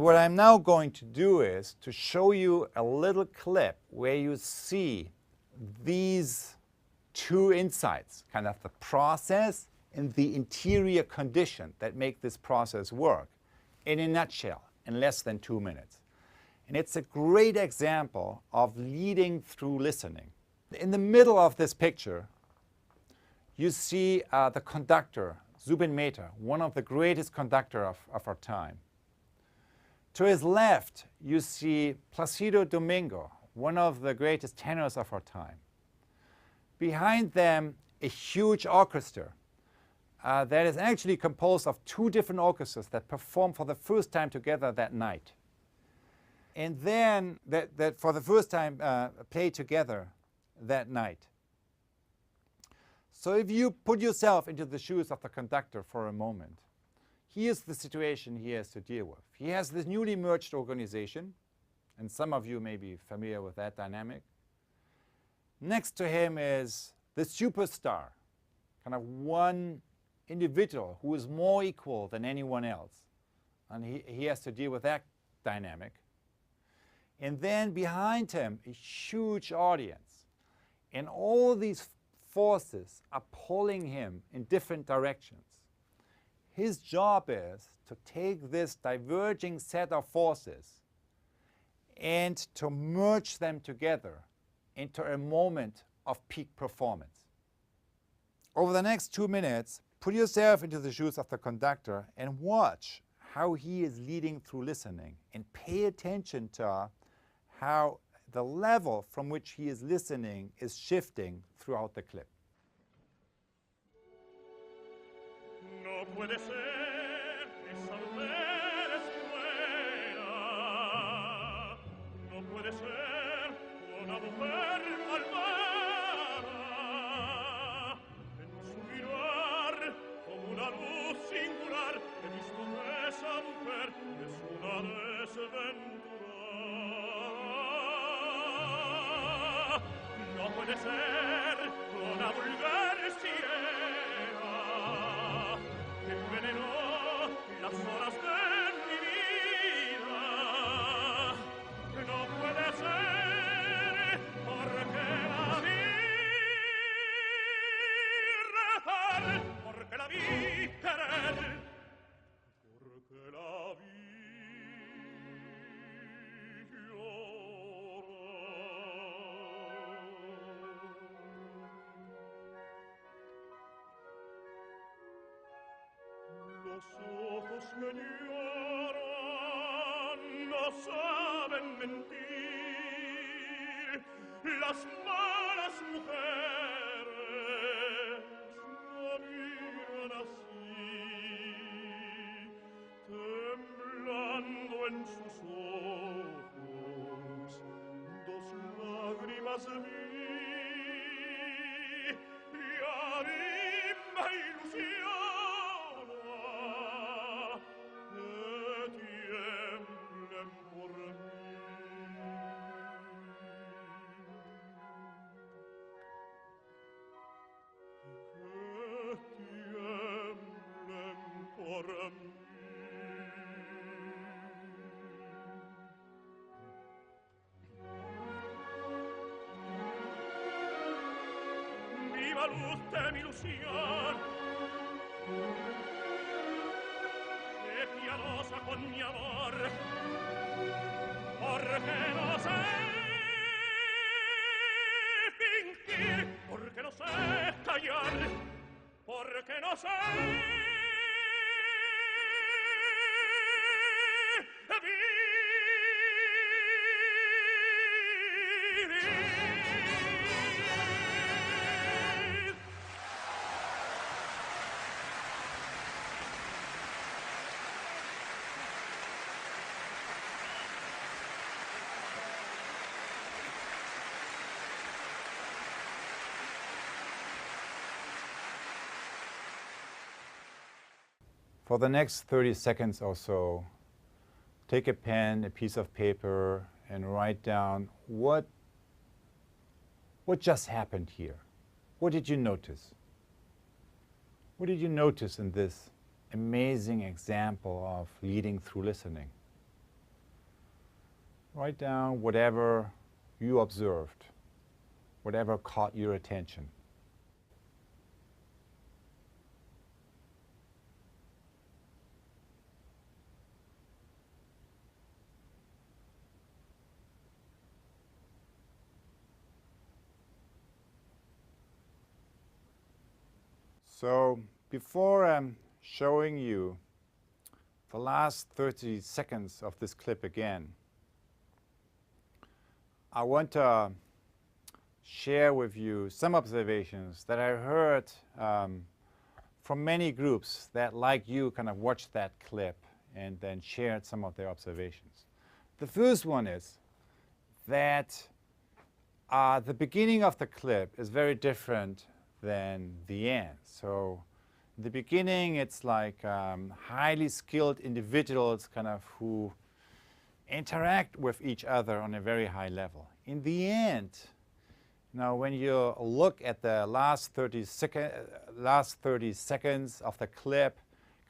What I'm now going to do is to show you a little clip where you see these two insights, kind of the process and the interior condition that make this process work, in a nutshell, in less than 2 minutes. And it's a great example of leading through listening. In the middle of this picture, you see the conductor, Zubin Mehta, one of the greatest conductors of our time. To his left, you see Plácido Domingo, one of the greatest tenors of our time. Behind them, a huge orchestra that is actually composed of two different orchestras that perform for the first time together that night. And then that for the first time play together that night. So if you put yourself into the shoes of the conductor for a moment, here's the situation he has to deal with. He has this newly merged organization, and some of you may be familiar with that dynamic. Next to him is the superstar, kind of one individual who is more equal than anyone else. And he has to deal with that dynamic. And then behind him, a huge audience. And all these forces are pulling him in different directions. His job is to take this diverging set of forces and to merge them together into a moment of peak performance. Over the next 2 minutes, put yourself into the shoes of the conductor and watch how he is leading through listening, and pay attention to how the level from which he is listening is shifting throughout the clip. No puede ser, esa mujer es buena. No puede ser una mujer malvada. En su mirar, como una luz singular, he visto que esa mujer es una desventurada. No puede ser una vulgar ciega que envenenó las horas de mi vida. No puede ser porque la vi rezar, porque la vi querer, porque la vi Los ojos me lloran, no saben mentir. Las malas mujeres no miran así, temblando en sus ojos dos lágrimas de mí. Y a mí me ilusiona viva luz de mi ilusión, sé piadosa con mi amor, porque no sé fingir, porque no sé callar, porque no sé For the next 30 seconds or so, take a pen, a piece of paper, and write down what just happened here. What did you notice? What did you notice in this amazing example of leading through listening? Write down whatever you observed, whatever caught your attention. So before showing you the last 30 seconds of this clip again, I want to share with you some observations that I heard from many groups that, like you, kind of watched that clip and then shared some of their observations. The first one is that the beginning of the clip is very different than the end. So in the beginning, it's like highly skilled individuals kind of who interact with each other on a very high level. In the end, now when you look at the last 30 seconds of the clip,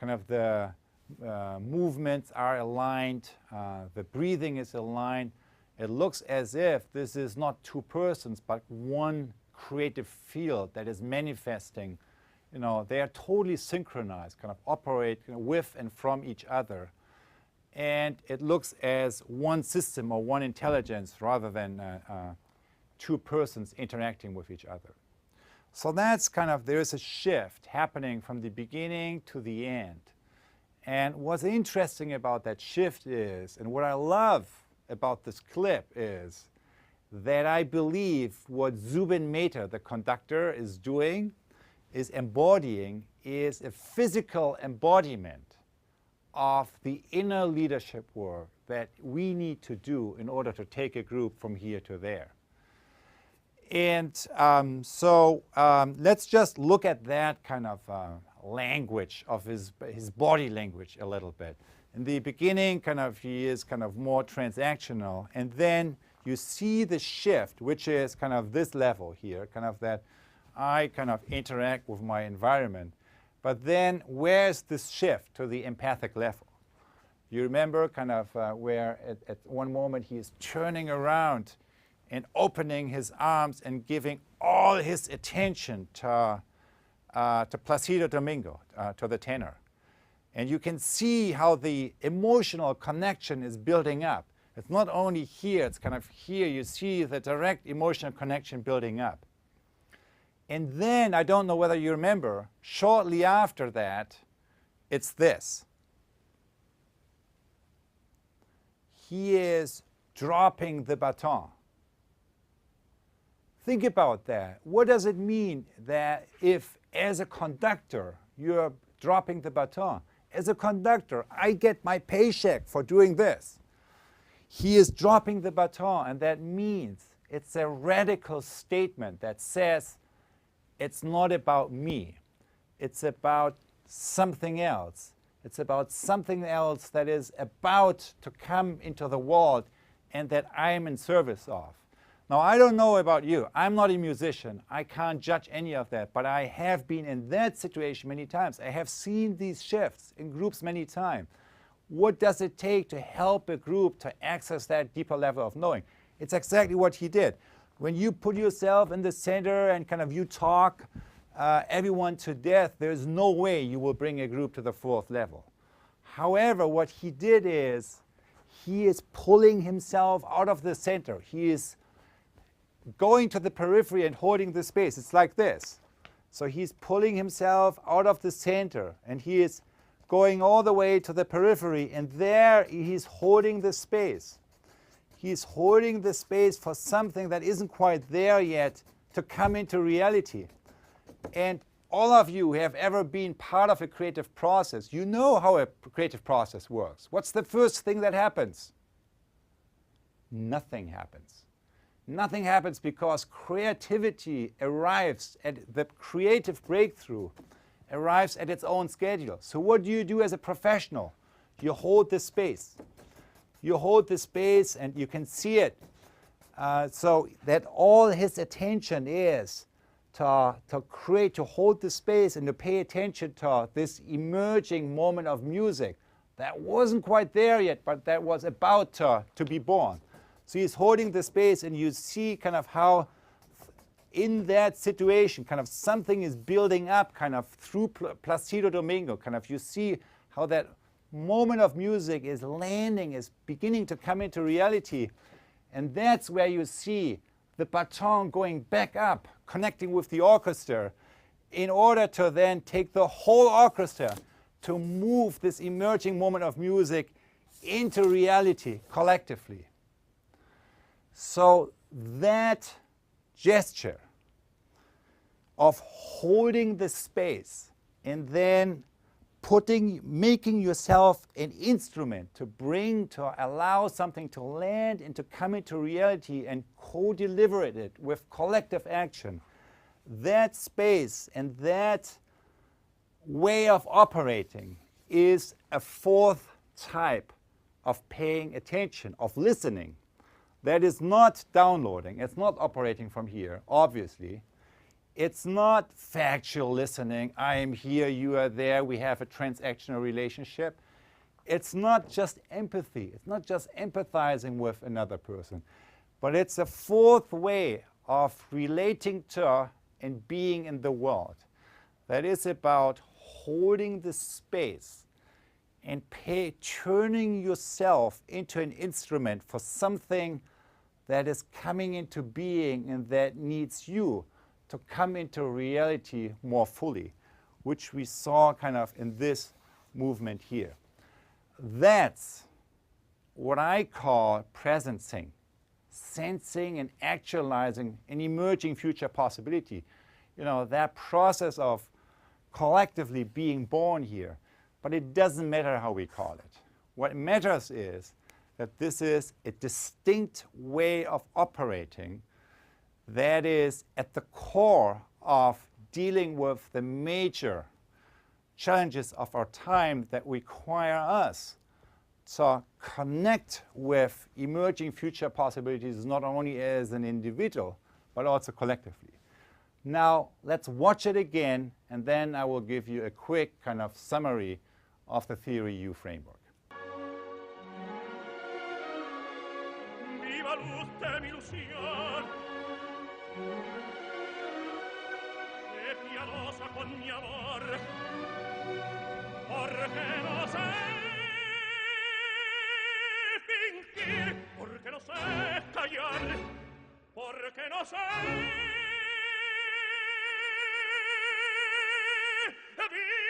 kind of the movements are aligned, the breathing is aligned. It looks as if this is not two persons, but one creative field that is manifesting. You know, they are totally synchronized, kind of operate with and from each other. And it looks as one system or one intelligence rather than two persons interacting with each other. So that's kind of, there's a shift happening from the beginning to the end. And what's interesting about that shift is, and what I love about this clip is, that I believe what Zubin Mehta, the conductor, is doing, is embodying, is a physical embodiment of the inner leadership work that we need to do in order to take a group from here to there. And let's just look at that kind of language of his body language a little bit. In the beginning, kind of he is kind of more transactional, and then you see the shift, which is kind of this level here, kind of that I kind of interact with my environment. But then where's this shift to the empathic level? You remember kind of where at one moment he is turning around and opening his arms and giving all his attention to Plácido Domingo, to the tenor. And you can see how the emotional connection is building up. It's not only here, it's kind of here. You see the direct emotional connection building up. And then, I don't know whether you remember, shortly after that, it's this. He is dropping the baton. Think about that. What does it mean that if, as a conductor, you're dropping the baton? As a conductor, I get my paycheck for doing this. He is dropping the baton, and that means it's a radical statement that says it's not about me. It's about something else. It's about something else that is about to come into the world and that I am in service of. Now, I don't know about you. I'm not a musician. I can't judge any of that, but I have been in that situation many times. I have seen these shifts in groups many times. What does it take to help a group to access that deeper level of knowing? It's exactly what he did. When you put yourself in the center and kind of you talk everyone to death, there's no way you will bring a group to the fourth level. However, what he did is he is pulling himself out of the center. He is going to the periphery and holding the space. It's like this. So he's pulling himself out of the center and he is going all the way to the periphery, and there he's holding the space. He's holding the space for something that isn't quite there yet to come into reality. And all of you who have ever been part of a creative process, you know how a creative process works. What's the first thing that happens? Nothing happens. Nothing happens because creativity arrives at the creative breakthrough, arrives at its own schedule. So what do you do as a professional? You hold the space. You hold the space and you can see it. So that all his attention is to create, to hold the space and to pay attention to this emerging moment of music that wasn't quite there yet, but that was about to be born. So he's holding the space, and you see kind of how in that situation kind of something is building up kind of through Plácido Domingo. Kind of you see how that moment of music is landing, is beginning to come into reality. And that's where you see the baton going back up, connecting with the orchestra, in order to then take the whole orchestra to move this emerging moment of music into reality collectively. So that gesture of holding the space and then making yourself an instrument to allow something to land and to come into reality and co-deliver it with collective action, that space and that way of operating is a fourth type of paying attention, of listening. That is not downloading. It's not operating from here, obviously. It's not factual listening. I am here, you are there, we have a transactional relationship. It's not just empathy. It's not just empathizing with another person. But it's a fourth way of relating to and being in the world. That is about holding the space and turning yourself into an instrument for something that is coming into being and that needs you to come into reality more fully, which we saw kind of in this movement here. That's what I call presencing, sensing and actualizing an emerging future possibility. You know, that process of collectively being born here. But it doesn't matter how we call it. What matters is that this is a distinct way of operating that is at the core of dealing with the major challenges of our time that require us to connect with emerging future possibilities not only as an individual, but also collectively. Now, let's watch it again, and then I will give you a quick kind of summary of the Theory U framework. Viva l'ultima illusión, sé piadosa con mi amor, porque no sé fingir, porque no sé callar, porque no sé vivir.